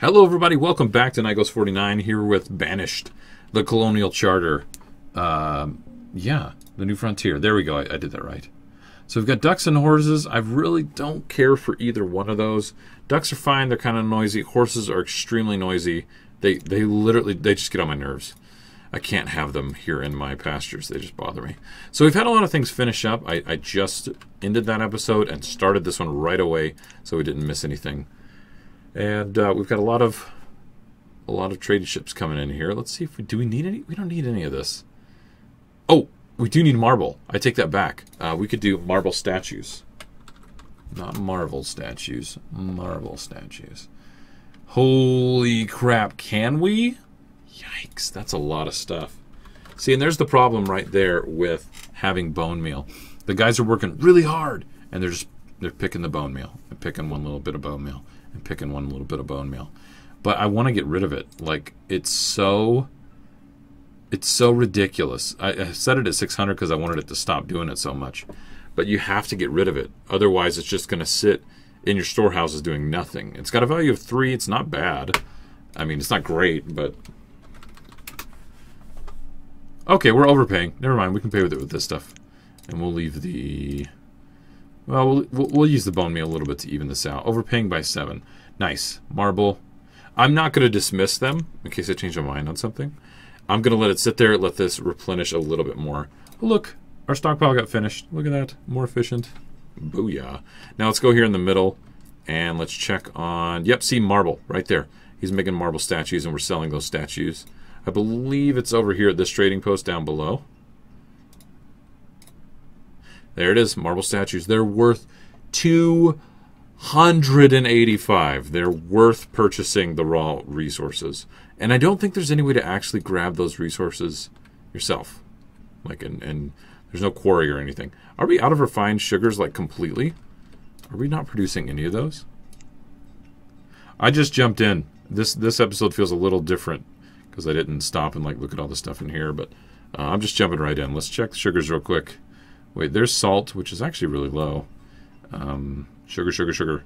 Hello everybody, welcome back to Nigos 49 here with Banished, the Colonial Charter. Yeah, the New Frontier. There we go, I did that right. So we've got ducks and horses. I really don't care for either one of those. Ducks are fine, they're kind of noisy. Horses are extremely noisy. They just get on my nerves. I can't have them here in my pastures, they just bother me. So we've had a lot of things finish up. I just ended that episode and started this one right away so we didn't miss anything. And we've got a lot of trading ships coming in here. Let's see if we need any. We don't need any of this. Oh, we do need marble. I take that back. We could do marble statues, not marble statues. Marble statues. Holy crap! Can we? Yikes! That's a lot of stuff. See, and there's the problem right there with having bone meal. The guys are working really hard, and they're picking the bone meal and picking one little bit of bone meal. And picking one little bit of bone meal. But I want to get rid of it. Like, it's so ridiculous. I set it at 600 because I wanted it to stop doing it so much. But you have to get rid of it. Otherwise, it's just going to sit in your storehouses doing nothing. It's got a value of 3. It's not bad. I mean, it's not great, but... Okay, we're overpaying. Never mind. We can pay with it with this stuff. And we'll leave the... Well, we'll use the bone meal a little bit to even this out. Overpaying by 7. Nice. Marble. I'm not going to dismiss them in case I change my mind on something. I'm going to let it sit there, let this replenish a little bit more. Oh, look, our stockpile got finished. Look at that. More efficient. Booyah. Now let's go here in the middle and let's check on... Yep, see marble right there. He's making marble statues and we're selling those statues. I believe it's over here at this trading post down below. There it is, marble statues. They're worth 285. They're worth purchasing the raw resources. And I don't think there's any way to actually grab those resources yourself. Like, and there's no quarry or anything. Are we out of refined sugars, like, completely? Are we not producing any of those? I just jumped in. This episode feels a little different because I didn't stop and, like, look at all the stuff in here. But I'm just jumping right in. Let's check the sugars real quick. Wait, there's salt, which is actually really low. Sugar.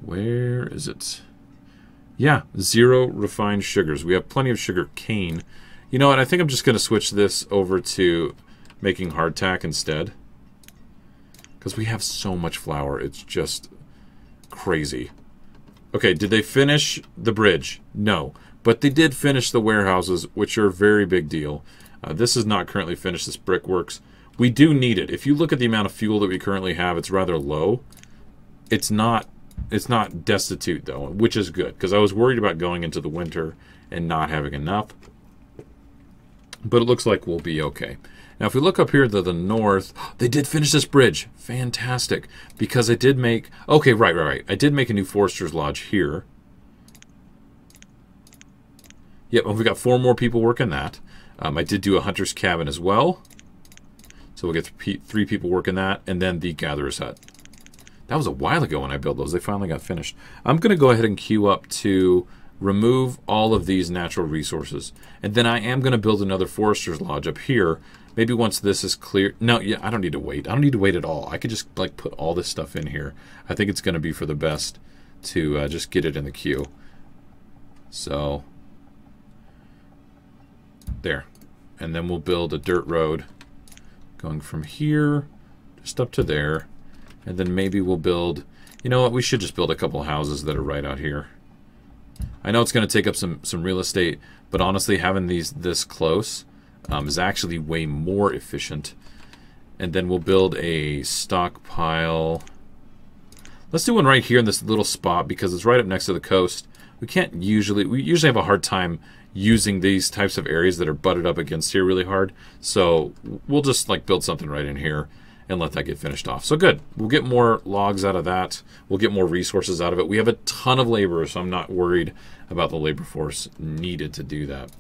Where is it? Yeah, 0 refined sugars. We have plenty of sugar cane. You know what? I think I'm just going to switch this over to making hardtack instead. Because we have so much flour. It's just crazy. Okay, did they finish the bridge? No. But they did finish the warehouses, which are a very big deal. This is not currently finished, this brickworks. We do need it. If you look at the amount of fuel that we currently have, it's rather low. It's not destitute, though, which is good, because I was worried about going into the winter and not having enough. But it looks like we'll be okay. Now, if we look up here to the north, they did finish this bridge. Fantastic. Because I did make... Okay, right. I did make a new Forester's Lodge here. Yep, we've got 4 more people working that. I did do a hunter's cabin as well. So we'll get 3 people working that. And then the gatherer's hut. That was a while ago when I built those. They finally got finished. I'm going to go ahead and queue up to remove all of these natural resources. And then I am going to build another Forester's Lodge up here. Maybe once this is clear. No, yeah, I don't need to wait. I don't need to wait at all. I could just like put all this stuff in here. I think it's going to be for the best to just get it in the queue. So... There. And then we'll build a dirt road going from here just up to there. And then maybe we'll build... You know what? We should just build a couple houses that are right out here. I know it's going to take up some real estate, but honestly, having these this close is actually way more efficient. And then we'll build a stockpile. Let's do one right here in this little spot because it's right up next to the coast. We usually have a hard time using these types of areas that are butted up against here really hard. So we'll just like build something right in here and let that get finished off. So good. We'll get more logs out of that. We'll get more resources out of it. We have a ton of laborers, so I'm not worried about the labor force needed to do that.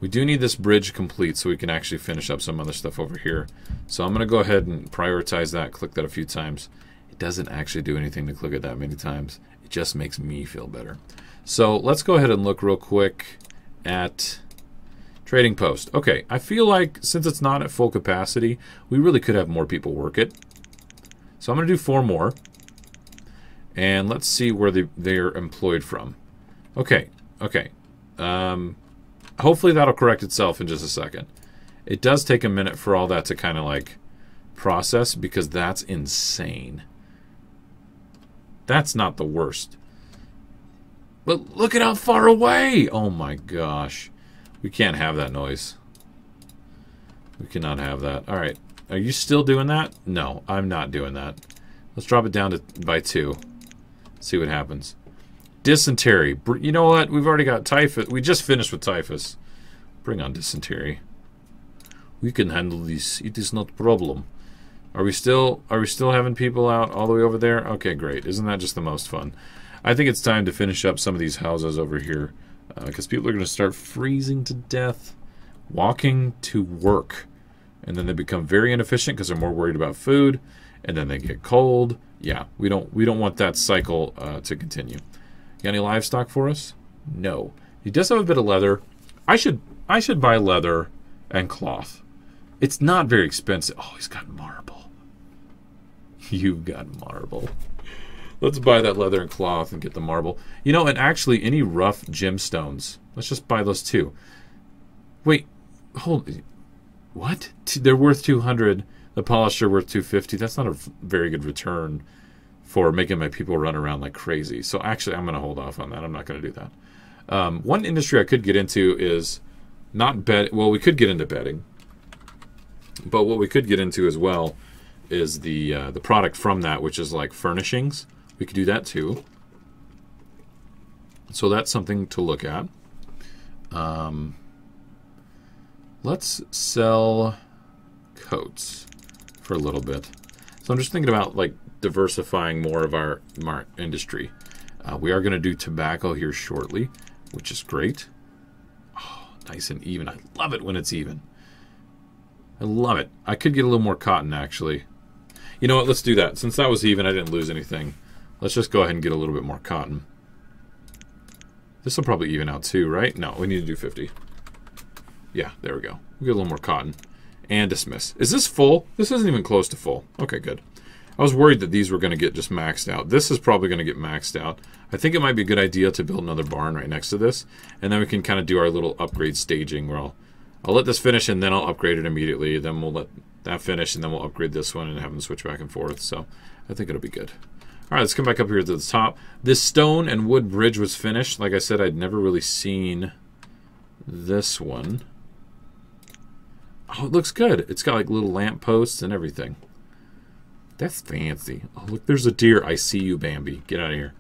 We do need this bridge complete so we can actually finish up some other stuff over here. So I'm going to go ahead and prioritize that, click that a few times. It doesn't actually do anything to click it that many times. It just makes me feel better. So let's go ahead and look real quick at trading post. Okay, I feel like since it's not at full capacity, we really could have more people work it. So I'm going to do 4 more. And let's see where they're employed from. Okay, okay. Hopefully that'll correct itself in just a second. It does take a minute for all that to kind of like process, because that's insane. That's not the worst. But look at how far away! Oh my gosh. We can't have that noise. We cannot have that. Alright. Are you still doing that? No, I'm not doing that. Let's drop it down by 2. See what happens. Dysentery. You know what? We've already got typhus. We just finished with typhus. Bring on dysentery. We can handle this. It is not a problem. Are we still having people out all the way over there? Okay, great. Isn't that just the most fun? I think it's time to finish up some of these houses over here, because people are going to start freezing to death walking to work, and then they become very inefficient because they're more worried about food, and then they get cold. Yeah, we don't want that cycle to continue. You got any livestock for us? No. He does have a bit of leather. I should buy leather and cloth. It's not very expensive. Oh, he's got marble. You've got marble. Let's buy that leather and cloth and get the marble. You know, and actually, any rough gemstones. Let's just buy those too. Wait, hold. What? They're worth 200. The polished are worth 250. That's not a very good return for making my people run around like crazy. So actually, I'm going to hold off on that. I'm not going to do that. One industry I could get into is not bed. Well, we could get into bedding, but what we could get into as well is the product from that, which is like furnishings. We could do that too. So that's something to look at. Let's sell coats for a little bit. So I'm just thinking about like diversifying more of our industry. We are going to do tobacco here shortly, which is great. Oh, nice and even. I love it when it's even. I love it. I could get a little more cotton, actually. You know what? Let's do that. Since that was even, I didn't lose anything. Let's just go ahead and get a little bit more cotton. This will probably even out too, right? No, we need to do 50. Yeah, there we go. We get a little more cotton. And dismiss. Is this full? This isn't even close to full. Okay, good. I was worried that these were going to get just maxed out. This is probably going to get maxed out. I think it might be a good idea to build another barn right next to this. And then we can kind of do our little upgrade staging where I'll let this finish and then I'll upgrade it immediately. Then we'll let that finish and then we'll upgrade this one and have them switch back and forth. So I think it'll be good. All right, let's come back up here to the top. This stone and wood bridge was finished. Like I said, I'd never really seen this one. Oh, it looks good. It's got like little lamp posts and everything. That's fancy. Oh, look, there's a deer. I see you, Bambi. Get out of here.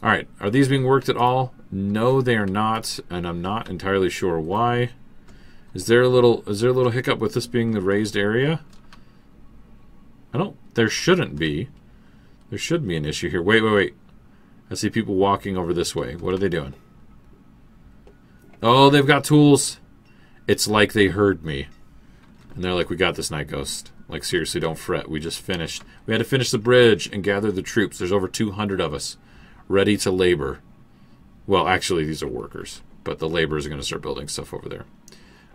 All right, are these being worked at all? No, they are not, and I'm not entirely sure why. Is there a little hiccup with this being the raised area? There shouldn't be. There should be an issue here. Wait. I see people walking over this way. What are they doing? Oh, they've got tools. It's like they heard me. And they're like, we got this, Night Ghost. Like, seriously, don't fret. We just finished. We had to finish the bridge and gather the troops. There's over 200 of us ready to labor. Well, actually, these are workers. But the laborers are going to start building stuff over there.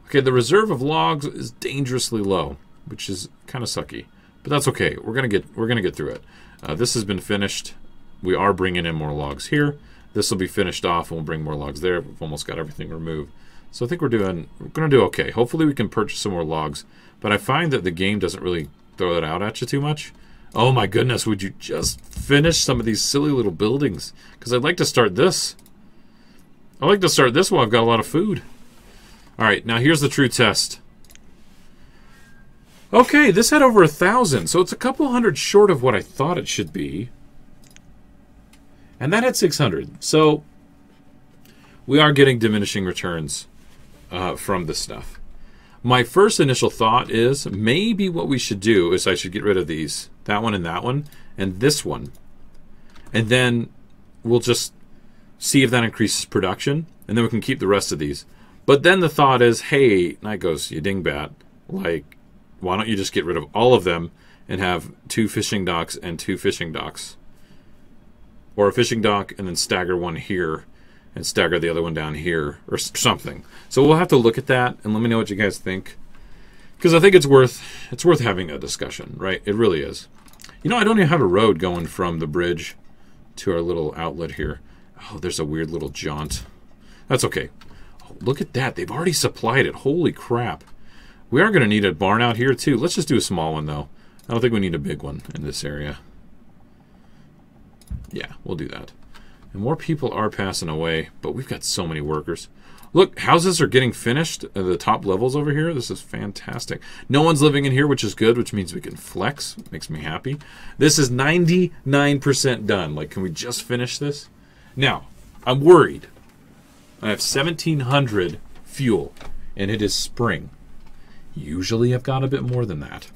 Okay, the reserve of logs is dangerously low, which is kind of sucky. But that's okay. We're gonna get through it. This has been finished. We are bringing in more logs here. This will be finished off, and we'll bring more logs there. We've almost got everything removed. So I think we're going to do okay. Hopefully we can purchase some more logs. But I find that the game doesn't really throw that out at you too much. Oh my goodness, would you just finish some of these silly little buildings? Because I'd like to start this. I'd like to start this while I've got a lot of food. Alright, now here's the true test. Okay, this had over 1,000, so it's a couple hundred short of what I thought it should be. And that had 600. So we are getting diminishing returns from this stuff. My first initial thought is maybe what we should do is I should get rid of these. That one, and this one. And then we'll just see if that increases production, and then we can keep the rest of these. But then the thought is, hey, Night Ghost, you dingbat, like, why don't you just get rid of all of them and have 2 fishing docks and 2 fishing docks? Or a fishing dock and then stagger one here and stagger the other one down here or something. So we'll have to look at that and let me know what you guys think. Because I think it's worth having a discussion, right? It really is. You know, I don't even have a road going from the bridge to our little outlet here. Oh, there's a weird little jaunt. That's okay. Oh, look at that. They've already supplied it. Holy crap. We are going to need a barn out here, too. Let's just do a small one, though. I don't think we need a big one in this area. Yeah, we'll do that. And more people are passing away, but we've got so many workers. Look, houses are getting finished at the top levels over here. This is fantastic. No one's living in here, which is good, which means we can flex. Makes me happy. This is 99% done. Like, can we just finish this? Now, I'm worried. I have 1,700 fuel, and it is spring. Usually I've got a bit more than that.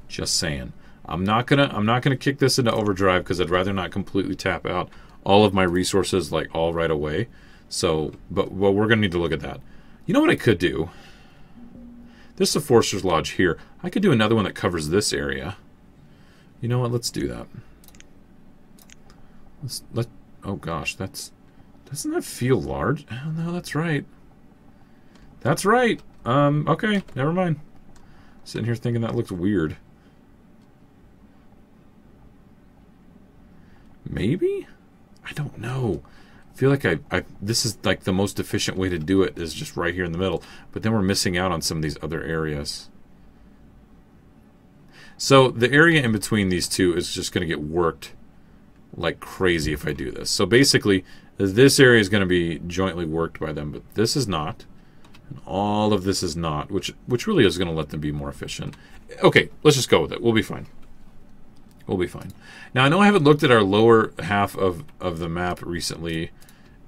Just saying. I'm not gonna kick this into overdrive because I'd rather not completely tap out all of my resources like all right away. So, but we're gonna need to look at that. You know what I could do? This is a Forster's Lodge here. I could do another one that covers this area. You know what? Let's do that. Oh gosh, doesn't that feel large? Oh, no, that's right. That's right. Okay, never mind. Sitting here thinking that looks weird. Maybe? I don't know. I feel like this is like the most efficient way to do it is just right here in the middle. But then we're missing out on some of these other areas. So the area in between these two is just going to get worked like crazy if I do this. So basically, this area is going to be jointly worked by them, but this is not. And all of this is not, which really is going to let them be more efficient. Okay, let's just go with it. We'll be fine. We'll be fine. Now, I know I haven't looked at our lower half of the map recently,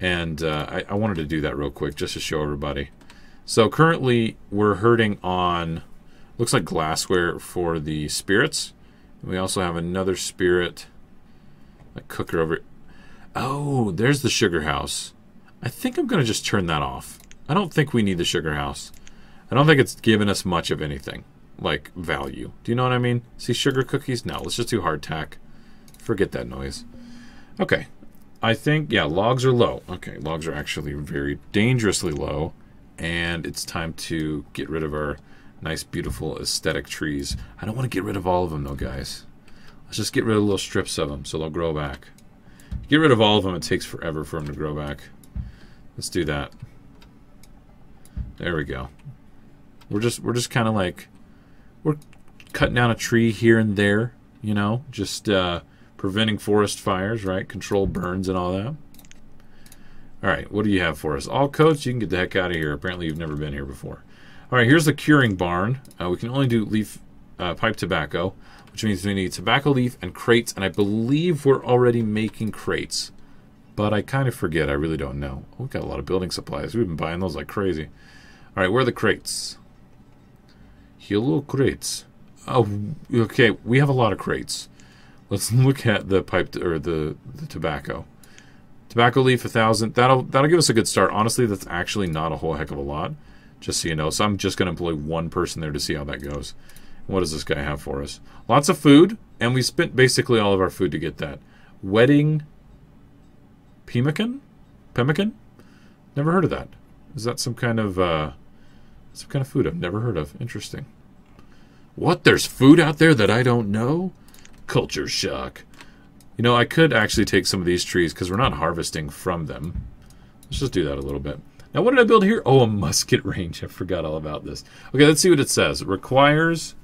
and I wanted to do that real quick just to show everybody. So currently, we're herding on, looks like glassware for the spirits. We also have another spirit, a cooker over. Oh, there's the sugar house. I think I'm going to just turn that off. I don't think we need the sugar house. I don't think it's given us much of anything, like value. Do you know what I mean? See sugar cookies? No, let's just do hardtack. Forget that noise. Okay. I think, yeah, logs are low. Okay, logs are actually very dangerously low. And it's time to get rid of our nice, beautiful, aesthetic trees. I don't want to get rid of all of them, though, guys. Let's just get rid of little strips of them so they'll grow back. Get rid of all of them. It takes forever for them to grow back. Let's do that. There we go. We're just kind of like, we're cutting down a tree here and there, you know, just preventing forest fires, right? Control burns and all that. All right, what do you have for us? All coats, you can get the heck out of here. Apparently you've never been here before. All right, here's the curing barn. We can only do leaf pipe tobacco, which means we need tobacco leaf and crates, and I believe we're already making crates. But I kind of forget. I really don't know. Oh, we've got a lot of building supplies. We've been buying those like crazy. All right, where are the crates? Hello, crates. Oh, okay. We have a lot of crates. Let's look at the pipe or the tobacco. Tobacco leaf 1,000. That'll give us a good start. Honestly, that's actually not a whole heck of a lot. Just so you know. So I'm just going to employ one person there to see how that goes. What does this guy have for us? Lots of food, and we spent basically all of our food to get that. Wedding pemmican? Pemmican? Never heard of that. Is that some kind of food I've never heard of? Interesting. What? There's food out there that I don't know? Culture shock. You know, I could actually take some of these trees because we're not harvesting from them. Let's just do that a little bit. Now, what did I build here? Oh, a musket range. I forgot all about this. Okay, let's see what it says. It requires...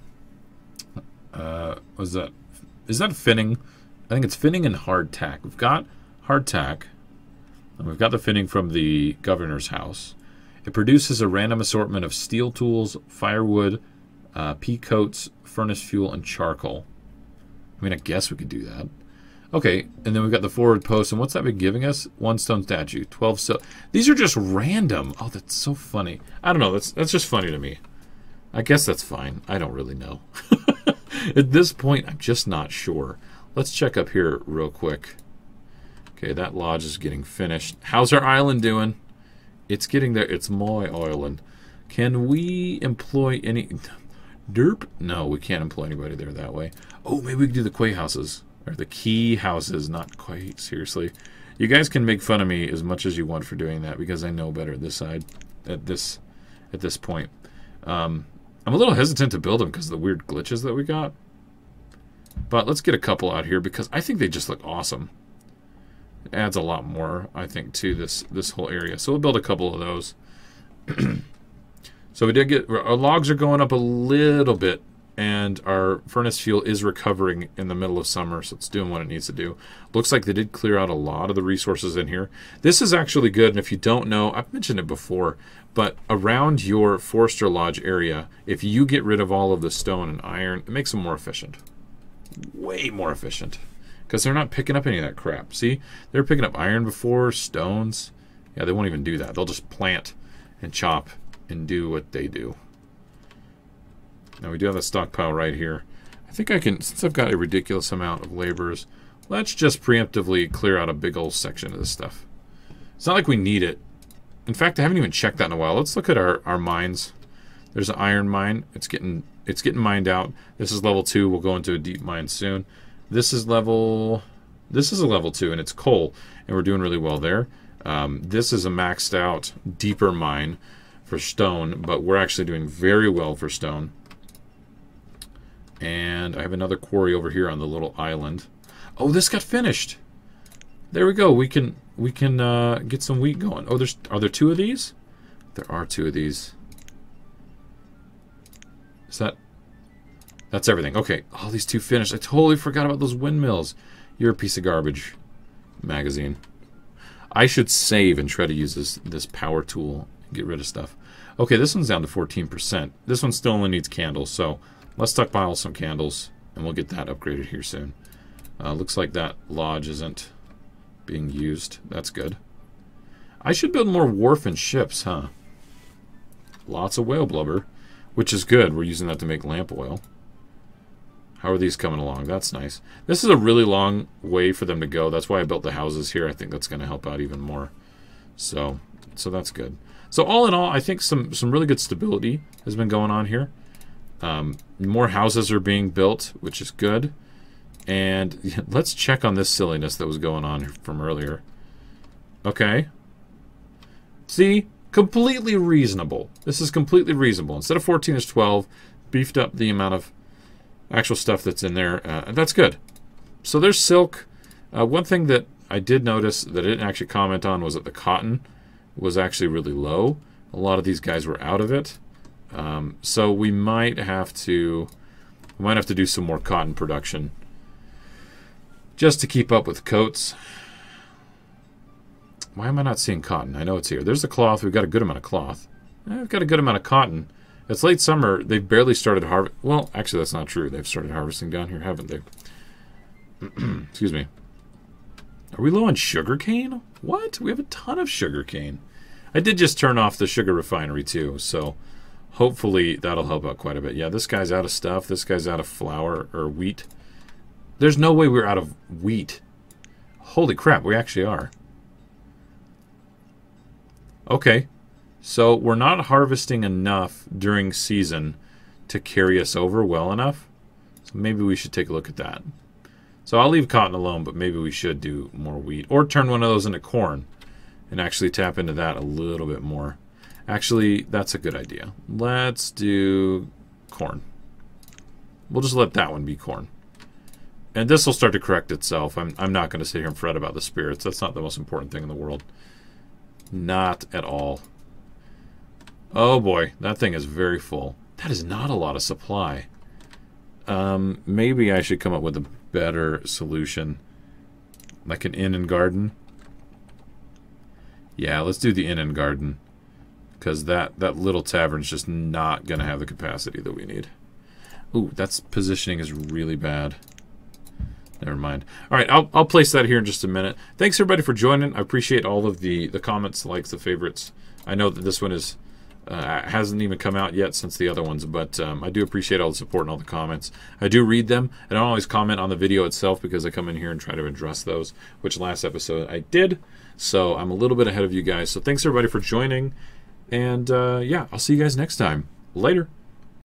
what's that? Is that finning? I think it's finning and hardtack. We've got hardtack. And we've got the finning from the governor's house. It produces a random assortment of steel tools, firewood, pea coats, furnace fuel, and charcoal. I mean, I guess we could do that. Okay, and then we've got the forward post. And what's that been giving us? 1 stone statue, 12 so. These are just random. Oh, that's so funny. I don't know. That's just funny to me. I guess that's fine. I don't really know. At this point, I'm just not sure. Let's check up here real quick. Okay, that lodge is getting finished. How's our island doing? It's getting there. It's my island. Can we employ any... Derp? No, we can't employ anybody there that way. Oh, maybe we can do the quay houses. Or the key houses, not quite. Seriously. You guys can make fun of me as much as you want for doing that because I know better this side at this point. I'm a little hesitant to build them because of the weird glitches that we got. But let's get a couple out here because I think they just look awesome. It adds a lot more, I think, to this whole area. So we'll build a couple of those. So we did get, our logs are going up a little bit, and our furnace fuel is recovering in the middle of summer, so it's doing what it needs to do. Looks like they did clear out a lot of the resources in here. This is actually good, and if you don't know, I've mentioned it before, but around your Forester Lodge area, if you get rid of all of the stone and iron, it makes them more efficient. Way more efficient. Because they're not picking up any of that crap. See? They're picking up iron before, stones. Yeah, they won't even do that. They'll just plant and chop and do what they do. Now we do have a stockpile right here. I think I can, since I've got a ridiculous amount of laborers, let's just preemptively clear out a big old section of this stuff. It's not like we need it. In fact, I haven't even checked that in a while. Let's look at our mines. There's an iron mine. It's getting mined out. This is level 2. We'll go into a deep mine soon. This is a level 2, and it's coal, and we're doing really well there. This is a maxed out deeper mine for stone, but we're actually doing very well for stone. And I have another quarry over here on the little island. Oh, this got finished. There we go. We can get some wheat going. Oh, are there 2 of these? There are 2 of these. Is that's everything. Okay. Oh, these 2 finished. I totally forgot about those windmills. You're a piece of garbage, magazine. I should save and try to use this power tool and get rid of stuff. Okay, this one's down to 14%. This one still only needs candles, so let's stockpile some candles, and we'll get that upgraded here soon. Looks like that lodge isn't being used. That's good. I should build more wharf and ships, huh? Lots of whale blubber, which is good. We're using that to make lamp oil. How are these coming along? That's nice. This is a really long way for them to go. That's why I built the houses here. I think that's going to help out even more. So that's good. So all in all, I think some really good stability has been going on here. More houses are being built, which is good. And let's check on this silliness that was going on from earlier. Okay. See? Completely reasonable. This is completely reasonable. Instead of 14, it's 12. Beefed up the amount of actual stuff that's in there. That's good. So there's silk. One thing that I did notice that I didn't actually comment on was that the cotton was actually really low. A lot of these guys were out of it. So we might have to do some more cotton production just to keep up with coats. Why am I not seeing cotton? I know it's here. There's the cloth. We've got a good amount of cloth. We've got a good amount of cotton. It's late summer. They've barely started harvest. Well, actually, that's not true. They've started harvesting down here, haven't they? Excuse me. Are we low on sugar cane? What? We have a ton of sugar cane. I did just turn off the sugar refinery too, so hopefully that'll help out quite a bit. Yeah, this guy's out of stuff. This guy's out of flour or wheat. There's no way we're out of wheat. Holy crap, we actually are. Okay, so we're not harvesting enough during season to carry us over well enough. So maybe we should take a look at that. So I'll leave cotton alone, but maybe we should do more wheat. Or turn one of those into corn and actually tap into that a little bit more. Actually, that's a good idea. Let's do corn. We'll just let that one be corn. And this will start to correct itself. I'm not going to sit here and fret about the spirits. That's not the most important thing in the world. Not at all. Oh boy, that thing is very full. That is not a lot of supply. Maybe I should come up with a better solution. Like an inn and garden. Yeah, let's do the inn and garden. Because that little tavern's just not going to have the capacity that we need. Ooh, that's positioning is really bad. Never mind. All right, I'll place that here in just a minute. Thanks, everybody, for joining. I appreciate all of the comments, likes, the favorites. I know that this one is hasn't even come out yet since the other ones, but I do appreciate all the support and all the comments. I do read them. I don't always comment on the video itself because I come in here and try to address those, which last episode I did. So I'm a little bit ahead of you guys. So thanks, everybody, for joining. And, yeah, I'll see you guys next time. Later.